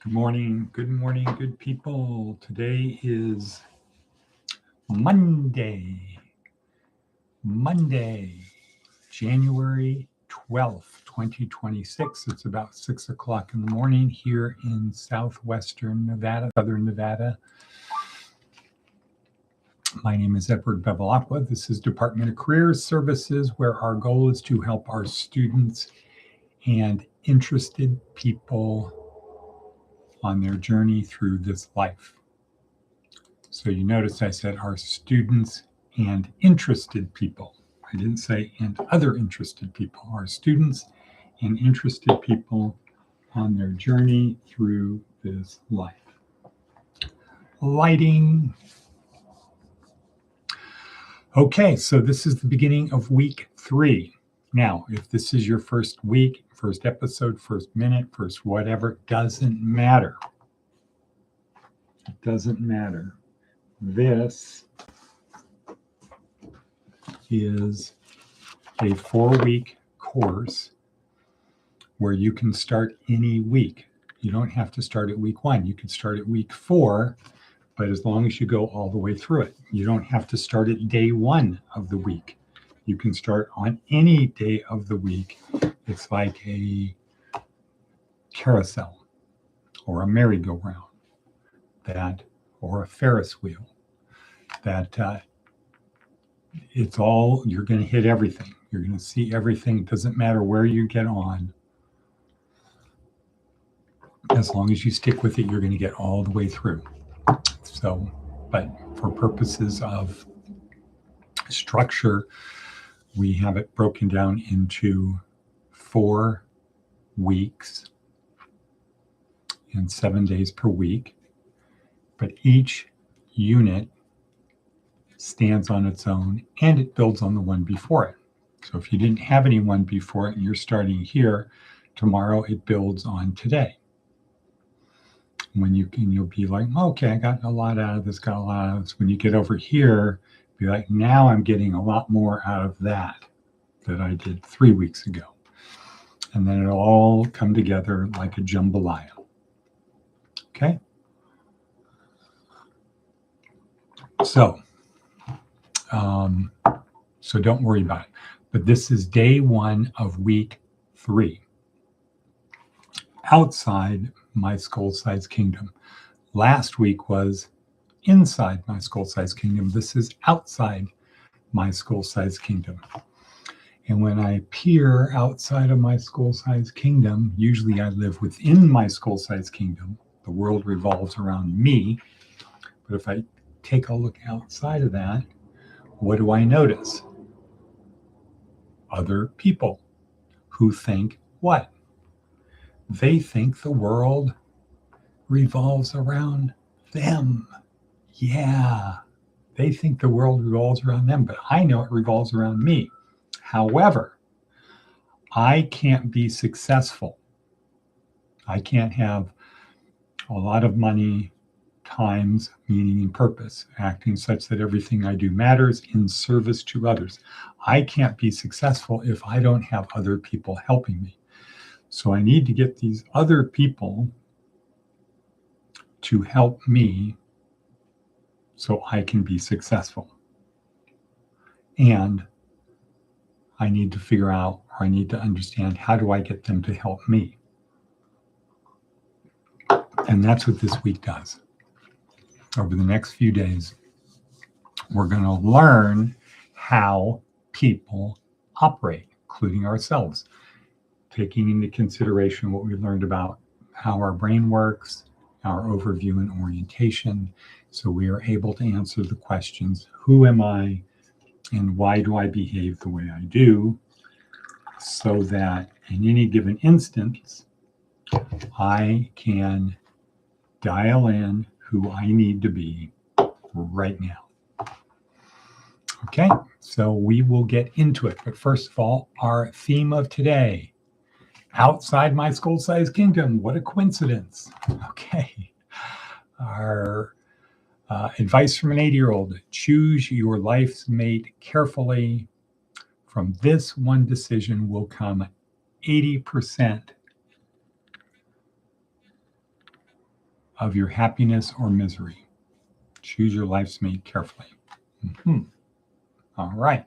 Good morning, good people. Today is Monday, January 12th, 2026. It's about 6 o'clock in the morning here in southern Nevada. My name is Edward Bevilacqua. This is Department of Career Services, where our goal is to help our students and interested people on their journey through this life. So you notice I said our students and interested people. I didn't say and other interested people. Our students and interested people on their journey through this life. Lighting. Okay, so this is the beginning of week 3. Now, if this is your first week, first episode, first minute, first whatever, doesn't matter. It doesn't matter. This is a 4-week course where you can start any week. You don't have to start at week 1. You can start at week 4, but as long as you go all the way through it. You don't have to start at day 1 of the week. You can start on any day of the week. It's like a carousel or a merry-go-round or a Ferris wheel that it's all, you're going to hit everything. You're going to see everything. It doesn't matter where you get on. As long as you stick with it, you're going to get all the way through. So, but for purposes of structure, we have it broken down into 4 weeks and 7 days per week. But each unit stands on its own and it builds on the one before it. So if you didn't have any one before it and you're starting here, tomorrow it builds on today. You'll be like, okay, I got a lot out of this, When you get over here, be like, now I'm getting a lot more out of that I did 3 weeks ago. And then it'll all come together like a jambalaya. Okay? So don't worry about it. But this is day 1 of week 3. Outside my skull-sized kingdom. Last week was inside my skull-sized kingdom. This is outside my skull-sized kingdom. And when I peer outside of my skull-sized kingdom, usually I live within my skull-sized kingdom. The world revolves around me. But if I take a look outside of that, what do I notice? Other people who think what? They think the world revolves around them. Yeah, they think the world revolves around them, but I know it revolves around me. However, I can't be successful. I can't have a lot of money, times, meaning, and purpose, acting such that everything I do matters in service to others. I can't be successful if I don't have other people helping me. So I need to get these other people to help me so I can be successful. And I need to figure out, or I need to understand, how do I get them to help me? And that's what this week does. Over the next few days, we're going to learn how people operate, including ourselves, taking into consideration what we learned about how our brain works, our overview and orientation, so we are able to answer the questions, who am I and why do I behave the way I do, so that in any given instance, I can dial in who I need to be right now. Okay, so we will get into it. But first of all, our theme of today, outside my skull-sized kingdom. What a coincidence. Okay. Our advice from an 80-year-old: choose your life's mate carefully. From this one decision will come 80% of your happiness or misery. Choose your life's mate carefully. All right.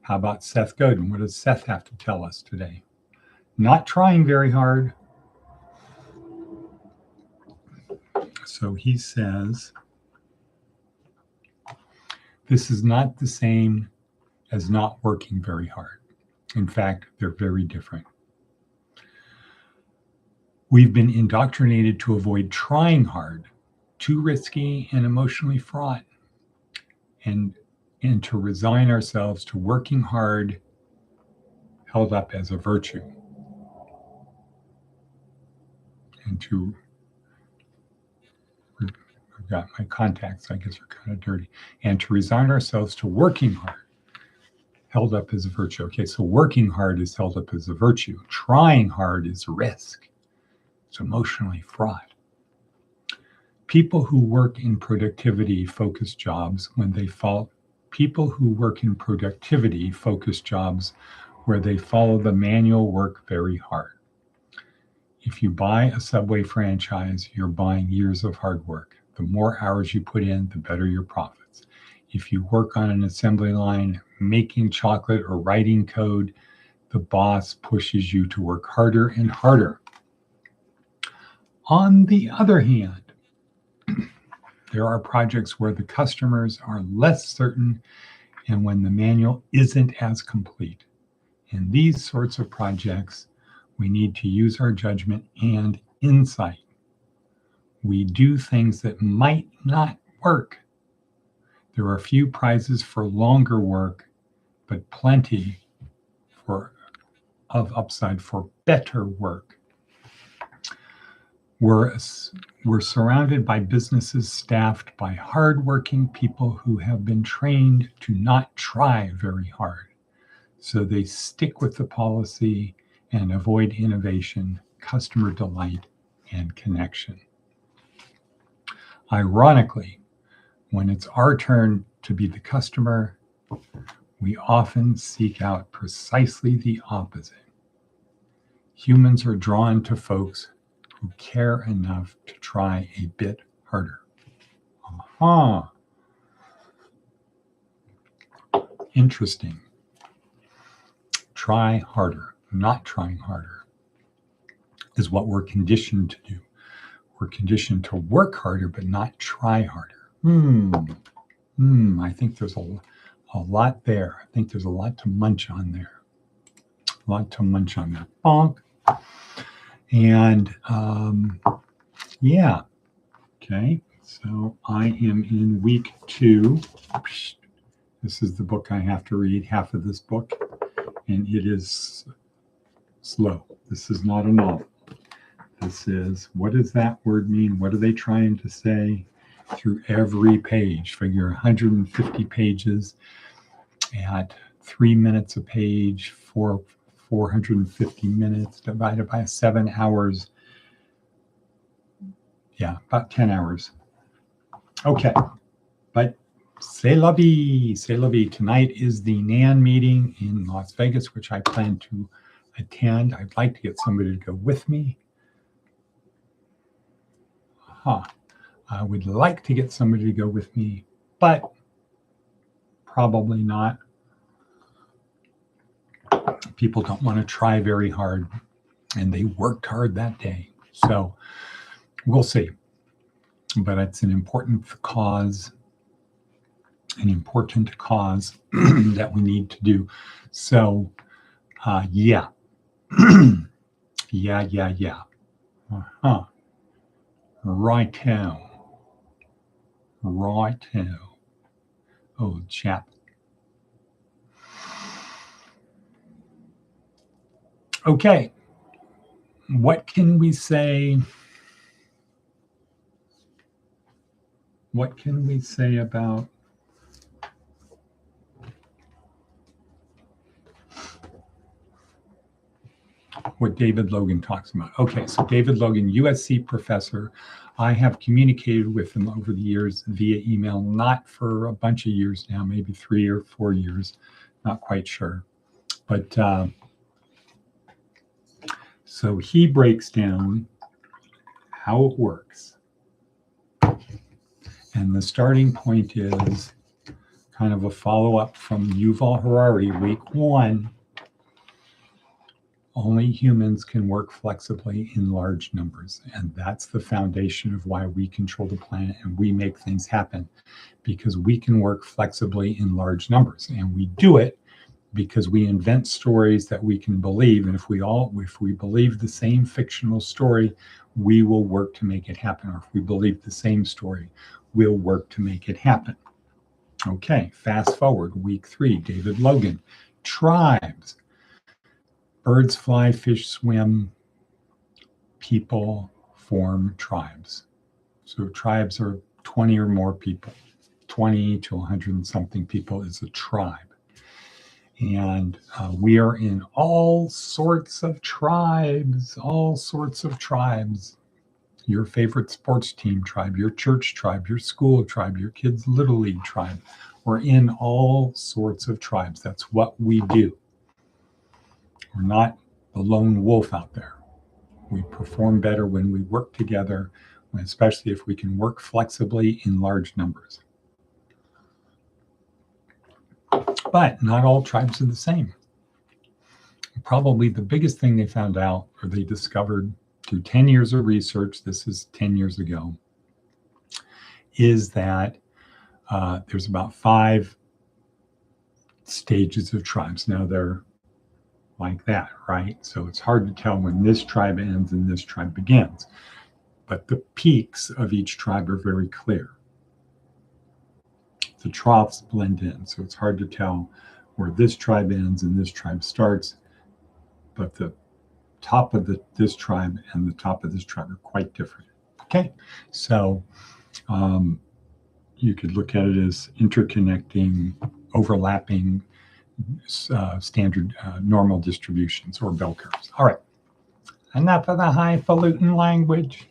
How about Seth Godin? What does Seth have to tell us today? Not trying very hard. So he says, this is not the same as not working very hard. In fact, they're very different. We've been indoctrinated to avoid trying hard, too risky and emotionally fraught, and to resign ourselves to working hard, held up as a virtue. And I've got my contacts, I guess are kind of dirty. And to resign ourselves to working hard, held up as a virtue. Okay, so working hard is held up as a virtue. Trying hard is risk. It's emotionally fraught. People who work in productivity-focused jobs where they follow the manual work very hard. If you buy a Subway franchise, you're buying years of hard work. The more hours you put in, the better your profits. If you work on an assembly line, making chocolate or writing code, the boss pushes you to work harder and harder. On the other hand, there are projects where the customers are less certain and when the manual isn't as complete. In these sorts of projects, we need to use our judgment and insight. We do things that might not work. There are few prizes for longer work, but plenty of upside for better work. We're surrounded by businesses staffed by hardworking people who have been trained to not try very hard. So they stick with the policy and avoid innovation, customer delight, and connection. Ironically, when it's our turn to be the customer, we often seek out precisely the opposite. Humans are drawn to folks who care enough to try a bit harder. Interesting. Try harder, not trying harder, is what we're conditioned to do. We're conditioned to work harder, but not try harder. I think there's a lot there. I think there's a lot to munch on there. Bonk. And yeah. Okay. So I am in week 2. This is the book I have to read, half of this book, and it is slow. This is not a novel. This is, what does that word mean? What are they trying to say? Through every page. Figure 150 pages at 3 minutes a page, 450 minutes divided by 7 hours. Yeah, about 10 hours. Okay, but c'est la vie, c'est la vie. Tonight is the NAN meeting in Las Vegas, which I plan to attend. I'd like to get somebody to go with me. I would like to get somebody to go with me, but probably not. People don't want to try very hard, and they worked hard that day. So we'll see. But it's an important cause that we need to do. So, yeah. yeah. Righto. Old chap. Okay. What can we say? What can we say about what David Logan talks about? Okay, so David Logan, USC professor. I have communicated with him over the years via email, not for a bunch of years now, maybe 3 or 4 years, not quite sure. But so he breaks down how it works. And the starting point is kind of a follow-up from Yuval Harari, week 1. Only humans can work flexibly in large numbers. And that's the foundation of why we control the planet and we make things happen, because we can work flexibly in large numbers. And we do it because we invent stories that we can believe. And if we believe the same fictional story, we will work to make it happen. Or if we believe the same story, we'll work to make it happen. Okay, fast forward, week 3, David Logan, tribes. Birds fly, fish swim, people form tribes. So tribes are 20 or more people. 20 to 100 and something people is a tribe. And we are in all sorts of tribes, Your favorite sports team tribe, your church tribe, your school tribe, your kids' little league tribe. We're in all sorts of tribes. That's what we do. We're not the lone wolf out there. We perform better when we work together, especially if we can work flexibly in large numbers. But not all tribes are the same. Probably the biggest thing they found out, or they discovered through 10 years of research, this is 10 years ago, is that there's about 5 stages of tribes. Now they're like that, right? So it's hard to tell when this tribe ends and this tribe begins. But the peaks of each tribe are very clear. The troughs blend in, so it's hard to tell where this tribe ends and this tribe starts. But the top of this tribe and the top of this tribe are quite different. Okay, so you could look at it as interconnecting, overlapping standard normal distributions or bell curves. All right, enough of the highfalutin language.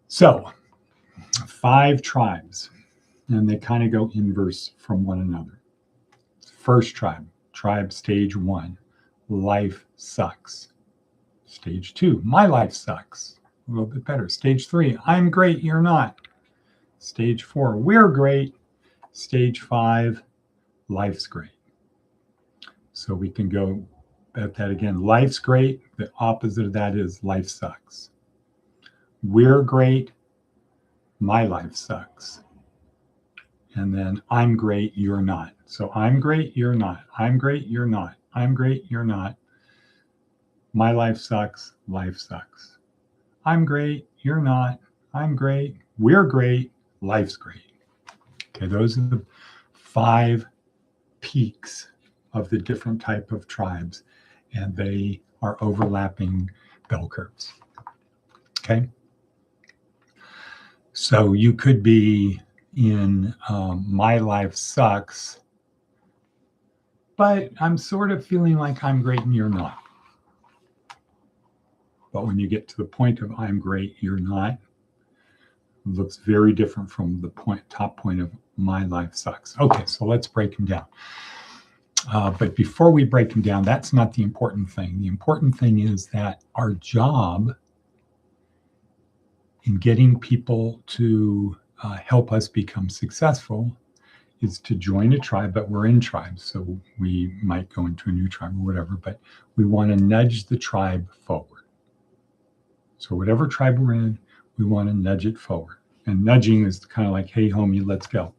So 5 tribes, and they kind of go inverse from one another. First tribe stage 1, life sucks. Stage 2, my life sucks. A little bit better. Stage 3, I'm great, you're not. Stage 4, we're great. Stage 5, life's great. So we can go at that again. Life's great. The opposite of that is life sucks. We're great. My life sucks. And then I'm great, you're not. So I'm great, you're not. I'm great, you're not. I'm great, you're not. My life sucks, life sucks. I'm great, you're not. I'm great, we're great, life's great. Okay, those are the 5 peaks of the different type of tribes, and they are overlapping bell curves. Okay, so you could be in my life sucks, but I'm sort of feeling like I'm great and you're not. But when you get to the point of I'm great, you're not, it looks very different from the top point of my life sucks. Okay, so let's break them down. But before we break them down, that's not the important thing. The important thing is that our job in getting people to help us become successful is to join a tribe, but we're in tribes. So we might go into a new tribe or whatever, but we want to nudge the tribe forward. So whatever tribe we're in, we want to nudge it forward. And nudging is kind of like, hey, homie, let's go.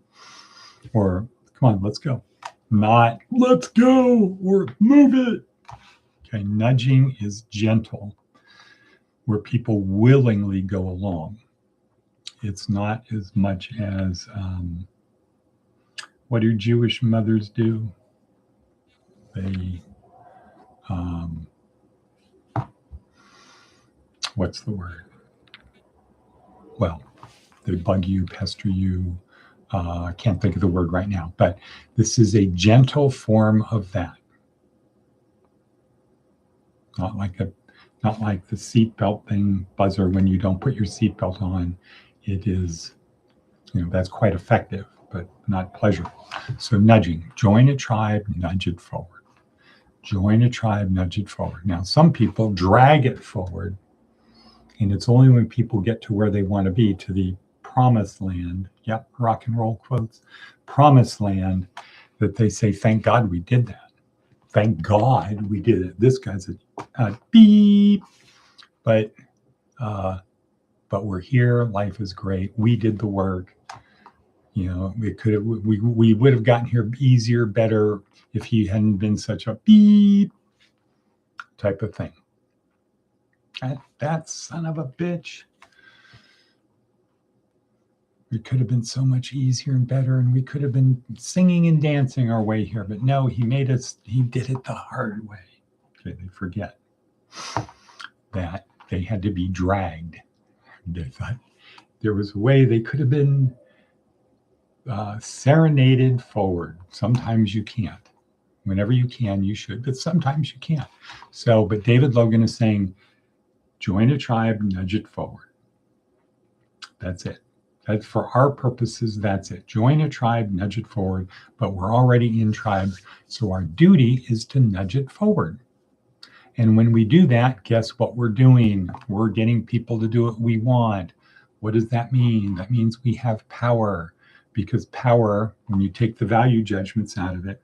Or come on, let's go. Not let's go or move it. Okay, nudging is gentle, where people willingly go along. It's not as much as what do Jewish mothers do? They, what's the word? Well, they bug you, pester you. I can't think of the word right now, but this is a gentle form of that. Not like the seatbelt thing buzzer when you don't put your seatbelt on. It is, that's quite effective, but not pleasurable. So nudging, join a tribe, nudge it forward. Join a tribe, nudge it forward. Now, some people drag it forward, and it's only when people get to where they want to be, to the promised land. Yep, rock and roll quotes. Promised land, that they say, thank God we did that. Thank God we did it. This guy's a beep. But we're here. Life is great. We did the work. You know, we would have gotten here easier, better if he hadn't been such a beep type of thing. That son of a bitch. It could have been so much easier and better, and we could have been singing and dancing our way here. But no, he did it the hard way. Okay, they forget that they had to be dragged. They thought there was a way they could have been serenaded forward. Sometimes you can't. Whenever you can, you should, but sometimes you can't. So, but David Logan is saying, join a tribe, nudge it forward. That's it. That for our purposes, that's it. Join a tribe, nudge it forward, but we're already in tribes. So our duty is to nudge it forward. And when we do that, guess what we're doing? We're getting people to do what we want. What does that mean? That means we have power, because power, when you take the value judgments out of it,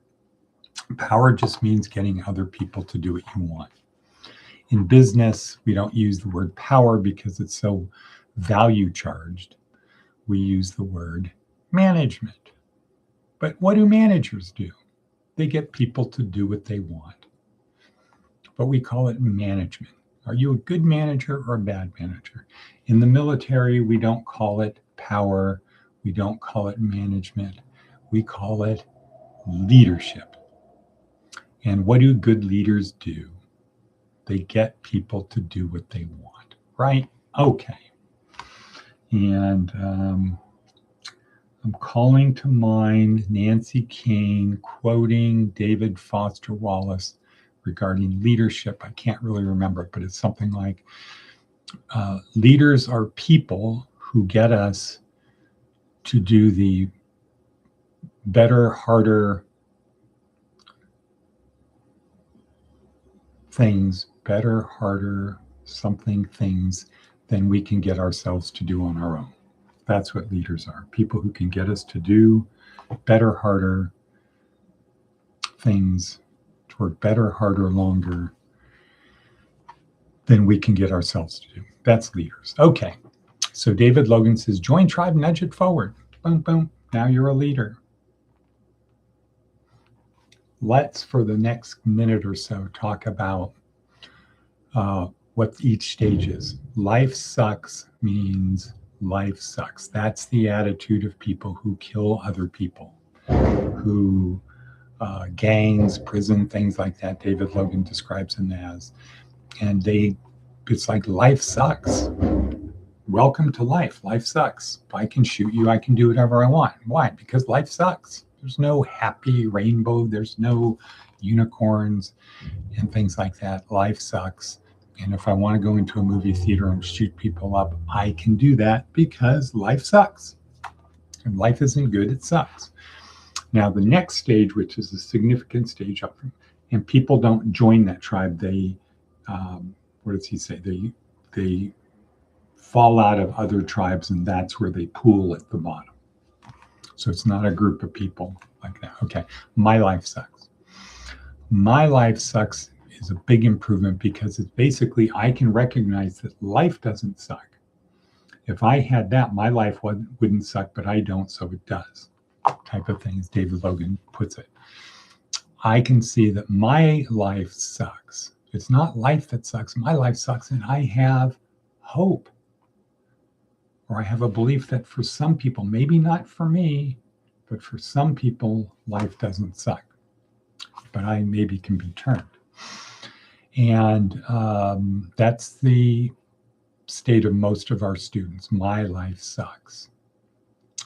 power just means getting other people to do what you want. In business, we don't use the word power because it's so value charged. We use the word management. But what do managers do? They get people to do what they want. But we call it management. Are you a good manager or a bad manager? In the military, we don't call it power. We don't call it management. We call it leadership. And what do good leaders do? They get people to do what they want, right? Okay. And I'm calling to mind Nancy Kane quoting David Foster Wallace regarding leadership. I can't really remember it, but it's something like, leaders are people who get us to do the better, harder things, better, harder, something things than we can get ourselves to do on our own. That's what leaders are. People who can get us to do better, harder things, toward better, harder, longer than we can get ourselves to do. That's leaders. Okay. So David Logan says, join tribe, nudge it forward. Boom, boom. Now you're a leader. Let's, for the next minute or so, talk about what each stage is. Life sucks means life sucks. That's the attitude of people who kill other people, who gangs, prison, things like that. David Logan describes them as. And it's like life sucks. Welcome to life. Life sucks. If I can shoot you, I can do whatever I want. Why? Because life sucks. There's no happy rainbow. There's no unicorns and things like that. Life sucks. And if I want to go into a movie theater and shoot people up, I can do that because life sucks. And life isn't good, it sucks. Now, the next stage, which is a significant stage up, and people don't join that tribe, they, what does he say? They fall out of other tribes, and that's where they pool at the bottom. So it's not a group of people like that. Okay, my life sucks. My life sucks is a big improvement because it's basically, I can recognize that life doesn't suck. If I had that, my life wouldn't suck, but I don't, so it does. Type of thing, as David Logan puts it. I can see that my life sucks. It's not life that sucks. My life sucks, and I have hope. Or I have a belief that for some people, maybe not for me, but for some people, life doesn't suck. But I maybe can be turned. And that's the state of most of our students. My life sucks.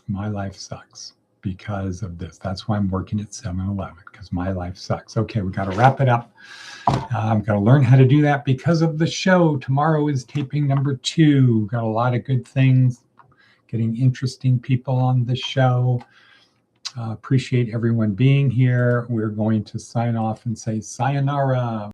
My life sucks because of this. That's why I'm working at 7-Eleven, because my life sucks. Okay, we got to wrap it up. I've got to learn how to do that because of the show. Tomorrow is taping number 2. Got a lot of good things, getting interesting people on the show. Appreciate everyone being here. We're going to sign off and say sayonara.